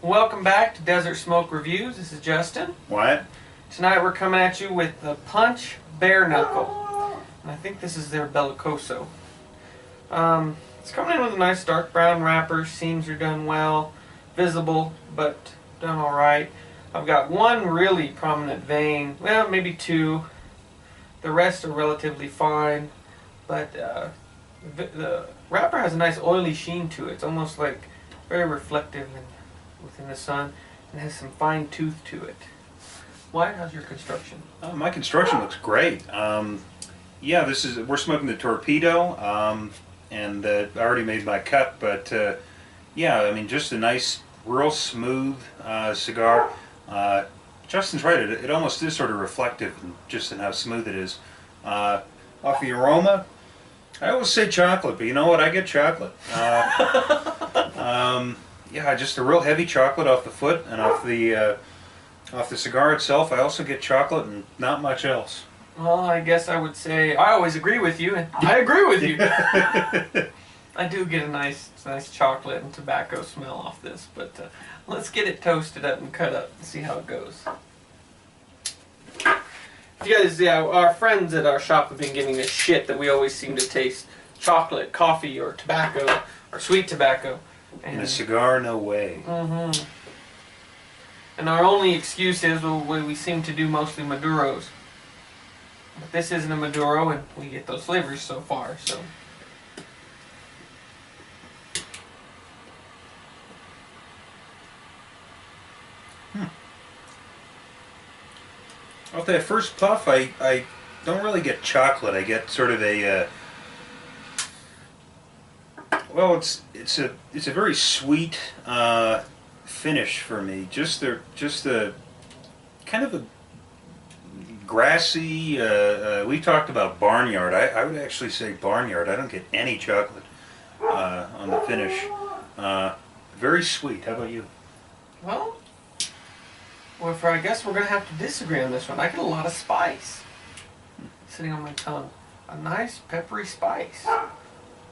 Welcome back to Desert Smoke Reviews. This is Justin. What? Tonight we're coming at you with the Punch Bareknuckle. And I think this is their Bellicoso. It's coming in with a nice dark brown wrapper. Seams are done well. Visible, but done alright. I've got one really prominent vein. Well, maybe two. The rest are relatively fine. But the wrapper has a nice oily sheen to it. It's almost like very reflective and within the sun, and has some fine tooth to it. Wyatt, how's your construction? My construction looks great. Yeah, we're smoking the Torpedo, and I already made my cut. But yeah, I mean, just a nice, real smooth cigar. Justin's right; it almost is sort of reflective, just in how smooth it is. Off the aroma, I always say chocolate, but you know what? I get chocolate. Yeah, just a real heavy chocolate off the foot, and off the cigar itself, I also get chocolate and not much else. Well, I guess I would say I always agree with you, and I agree with you. I do get a nice chocolate and tobacco smell off this, but let's get it toasted up and cut up and see how it goes. You guys, yeah, our friends at our shop have been giving us shit that we always seem to taste chocolate, coffee, or tobacco, or sweet tobacco. And a cigar, no way. Mm-hmm. And our only excuse is we seem to do mostly Maduros. But this isn't a Maduro, and we get those flavors so far, so. Off that first puff, I don't really get chocolate. I get sort of a well, it's a very sweet finish for me. Just the kind of a grassy. We talked about barnyard. I would actually say barnyard. I don't get any chocolate on the finish. Very sweet. How about you? Well, I guess we're gonna have to disagree on this one. I get a lot of spice sitting on my tongue. A nice peppery spice.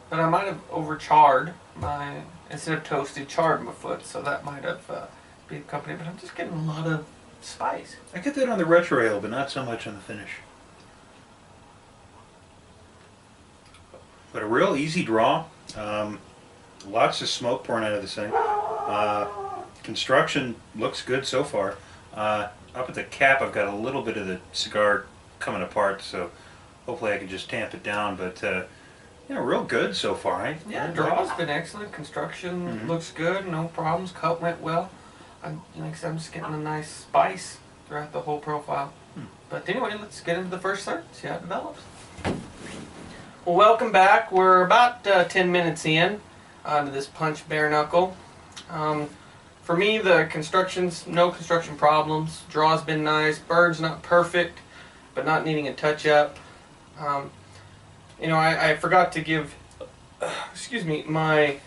But I might have overcharred instead of toasted, charred my foot, so that might have been the company. But I'm just getting a lot of spice. I get that on the retrohale, but not so much on the finish. But a real easy draw. Lots of smoke pouring out of this thing. Construction looks good so far. Up at the cap, I've got a little bit of the cigar coming apart, so hopefully I can just tamp it down. But yeah, real good so far. Eh? Yeah, draw's been excellent. Construction looks good. No problems. Cut went well. I'm just getting a nice spice throughout the whole profile. But anyway, let's get into the first third. See how it develops. Well, welcome back. We're about 10 minutes in to this Punch Bareknuckle. For me, the construction's no construction problems. Draw's been nice. Bird's not perfect, but not needing a touch up. You know, I forgot to give, excuse me, my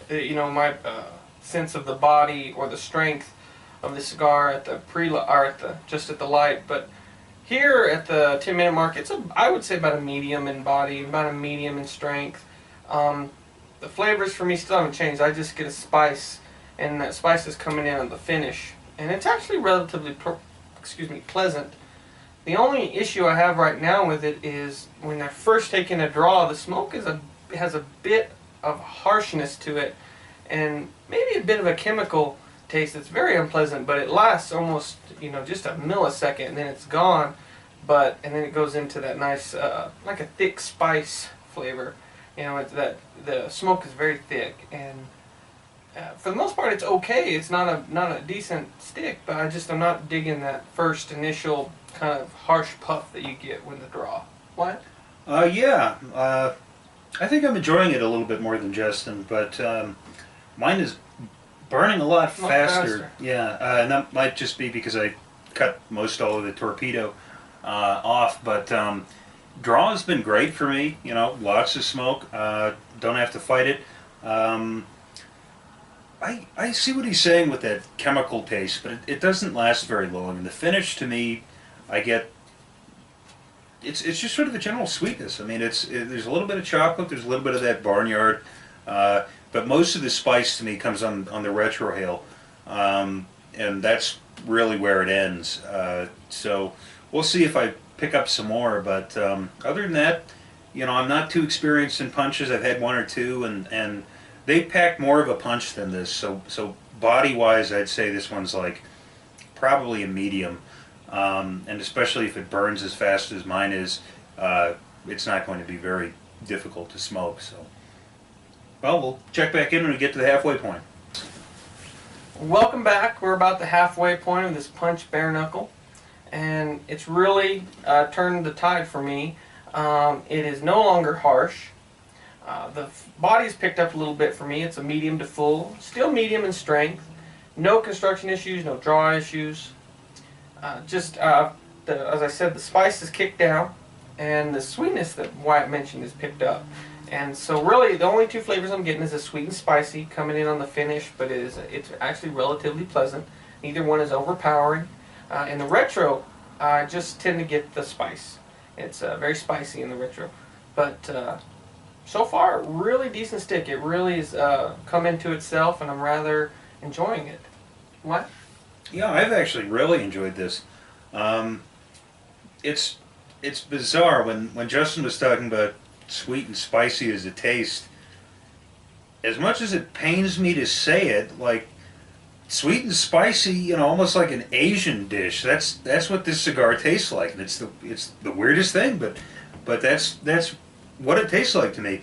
sense of the body or the strength of the cigar at the just at the light. But here at the 10-minute mark, I would say about a medium in body, about a medium in strength. The flavors for me still haven't changed. I just get a spice, and that spice is coming in on the finish, and it's actually relatively, pleasant. The only issue I have right now with it is when I first take in a draw, the smoke has a bit of harshness to it, and maybe a bit of a chemical taste that's very unpleasant, but it lasts almost, just a millisecond, and then it's gone. And then it goes into that nice, like a thick spice flavor. The smoke is very thick, and for the most part, it's okay. It's not a decent stick, but I'm not digging that first initial kind of harsh puff that you get when the draw. What? Yeah. I think I'm enjoying it a little bit more than Justin, but mine is burning a lot faster. Yeah, and that might just be because I cut most all of the Torpedo off, but draw has been great for me. Lots of smoke. Don't have to fight it. I see what he's saying with that chemical taste, but it doesn't last very long. And the finish, to me, I get. It's just sort of a general sweetness. I mean, there's a little bit of chocolate, there's a little bit of that barnyard, but most of the spice to me comes on the retrohale. and that's really where it ends. So we'll see if I pick up some more. But other than that, you know, I'm not too experienced in punches. I've had one or two, and they pack more of a punch than this. So body-wise, I'd say this one's like probably a medium. And especially if it burns as fast as mine is, it's not going to be very difficult to smoke. So, well, we'll check back in when we get to the halfway point. Welcome back. We're about the halfway point of this punch Bareknuckle, and it's really turned the tide for me. It is no longer harsh. The body's picked up a little bit for me. It's a medium to full, still medium in strength. No construction issues, no draw issues. As I said, the spice is kicked down, and the sweetness that Wyatt mentioned is picked up. And so really the only two flavors I'm getting is a sweet and spicy coming in on the finish, but it's actually relatively pleasant. Neither one is overpowering. In the retro, I just tend to get the spice. It's very spicy in the retro. But so far, really decent stick. It really has come into itself, and I'm rather enjoying it. What? Yeah, I've actually really enjoyed this. It's bizarre when Justin was talking about sweet and spicy as a taste. As much as it pains me to say it, like sweet and spicy, you know, almost like an Asian dish. That's what this cigar tastes like, and it's the weirdest thing, but that's what it tastes like to me.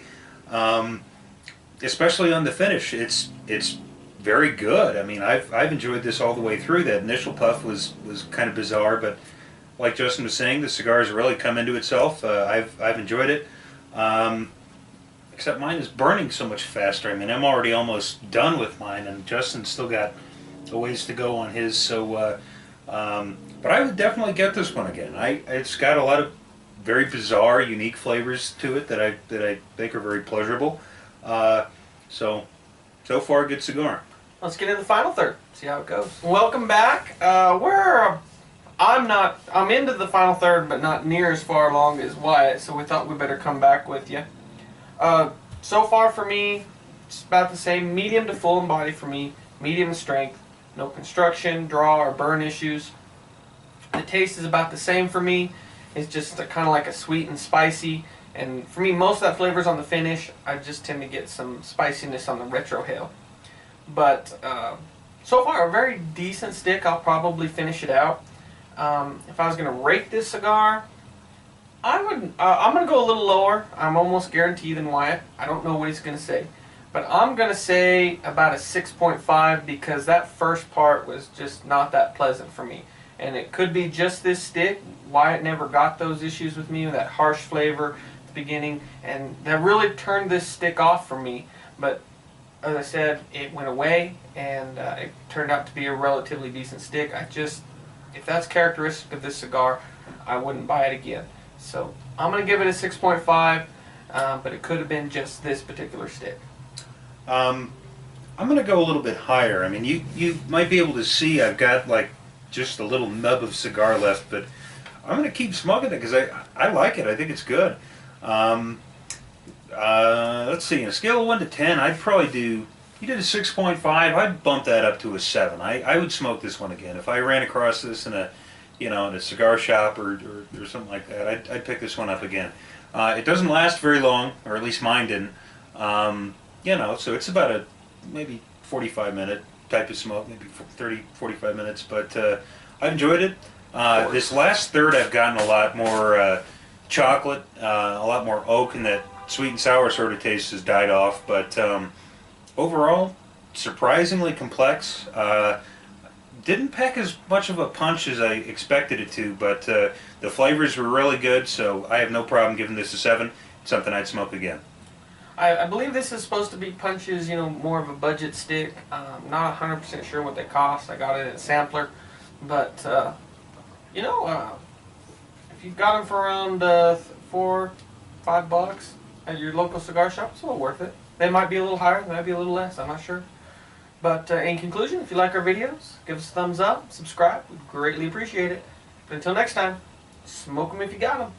Especially on the finish, it's very good. I mean, I've enjoyed this all the way through. That initial puff was kind of bizarre, but like Justin was saying, the cigar has really come into itself. I've enjoyed it. Except mine is burning so much faster. I mean, I'm already almost done with mine, and Justin's still got a ways to go on his. So, but I would definitely get this one again. It's got a lot of very bizarre, unique flavors to it that I think are very pleasurable. So far, good cigar. Let's get into the final third. See how it goes. Welcome back. I'm into the final third, but not near as far along as Wyatt. So we thought we better come back with you. So far for me, it's about the same. Medium to full in body for me. Medium in strength. No construction, draw, or burn issues. The taste is about the same for me. It's just kind of like a sweet and spicy. And for me, most of that flavor is on the finish. I just tend to get some spiciness on the retrohale. But so far, a very decent stick. I'll probably finish it out. If I was going to rate this cigar, I'm going to go a little lower. I'm almost guaranteed than Wyatt. I don't know what he's going to say. But I'm going to say about a 6.5 because that first part was just not that pleasant for me. And it could be just this stick. Wyatt never got those issues with me, with that harsh flavor at the beginning. And that really turned this stick off for me. But as I said, it went away, and it turned out to be a relatively decent stick. If that's characteristic of this cigar, I wouldn't buy it again. So I'm going to give it a 6.5, but it could have been just this particular stick. I'm going to go a little bit higher. I mean, you might be able to see I've got like just a little nub of cigar left, but I'm going to keep smoking it because I like it. I think it's good. Let's see, on a scale of 1 to 10, I'd probably do, you did a 6.5, I'd bump that up to a 7. I would smoke this one again. If I ran across this in a cigar shop or something like that, I'd pick this one up again. It doesn't last very long, or at least mine didn't. So it's about a maybe 45-minute type of smoke, maybe 30, 45 minutes, but I've enjoyed it. This last third I've gotten a lot more chocolate, a lot more oak, and that sweet and sour sort of taste has died off, but overall, surprisingly complex. Didn't pack as much of a punch as I expected it to, but the flavors were really good, so I have no problem giving this a 7. It's something I'd smoke again. I believe this is supposed to be punches, more of a budget stick. Not 100% sure what they cost. I got it at Sampler, but if you've got them for around $4-5 at your local cigar shop, it's well worth it. They might be a little higher, they might be a little less, I'm not sure. But in conclusion, if you like our videos, give us a thumbs up, subscribe, we'd greatly appreciate it. But until next time, smoke them if you got them.